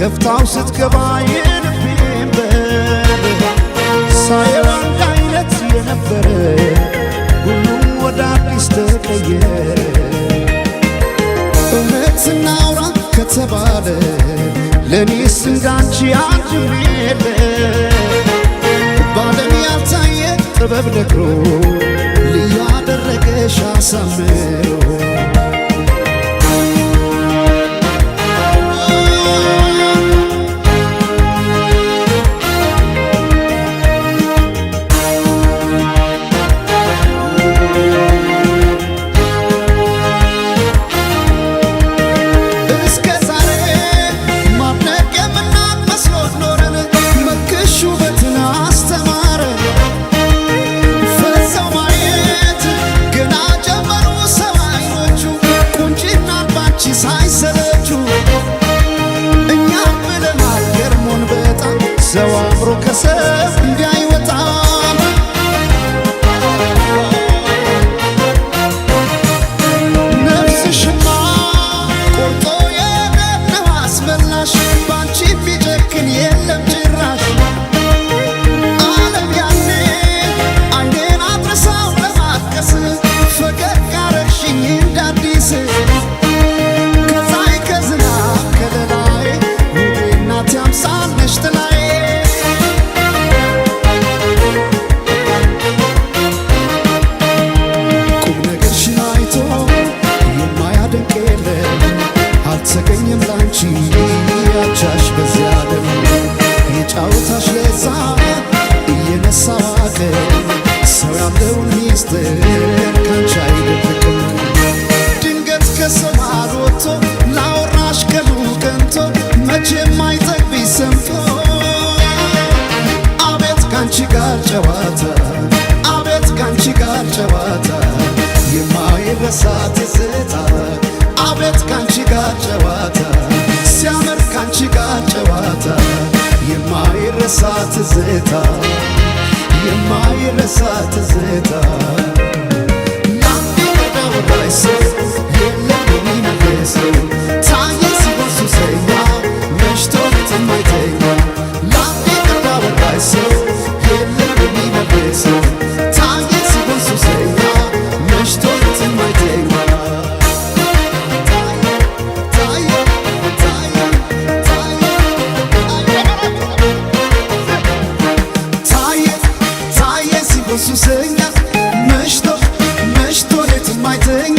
ከፍታው ስትገባ የልቤን በር ሳየው አንድ አይነት የነበረ ሁሉም ወደ አዲስ ተቀየረ። እውነት እናውራ ከተባለ ለኔስ እንዳንቺ አንድም የለ ባለም ያልታየ ጥበብ ነግሮ ልዩ አደረገሽ አሳምሮ ሰው አምሮ ከሰብ እንዳይወጣ ነፍስሽማ ቆርጦ የነነው አስመላሽ ባንቺ ቢጨክን የለም ጭራሽ ዓለም ያኔ አይኔን አድረሳው ለማቀስ ፈገግ አረግሽኝ እንዳዲስ ከፀሐይ ከዝናብ ከለላይ ውቤ እናቴ አምሳል ነሽ ጥላዬ አልተገኘም ላንቺ ያቻሽ በዚያ ዓለም የጫወታሽ ለዛ እየነሳ ዋቀር ሰው ያለውን ሚስጥር ካንቺ አይደብቅም። ድንገት ከሰው መሃል ወጥቶ ላወራሽ ቀኑ ቀንቶ መቼም አይጠግብሽ ሰምቶ አቤት ካንቺ ጋር ጨዋታ አቤት ካንቺ ጋር ጨዋታ የማይረሳ ትዝታ አቤት ካንቺ ጋር ጨዋታ ሲያምር ካንቺ ጋር ጨዋታ የማይረሳ ትዝታ የማይረሳ ትዝታ ላንዴ ወዳወራሽ ሰው የለም የሚመልሰው ታየ ሲሆን ሱሰኛ መሽቶ የማይተኛ ላንዴ ወዳወራሽ ሰው የለም የሚመልሰው ታየ ሲሆን ሱሰኛ መሽቶ የማይተኛ ሱሰኛ መሽቶ ሌት የማይተኛ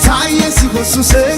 ታየ ሲሆን ሱሰኛ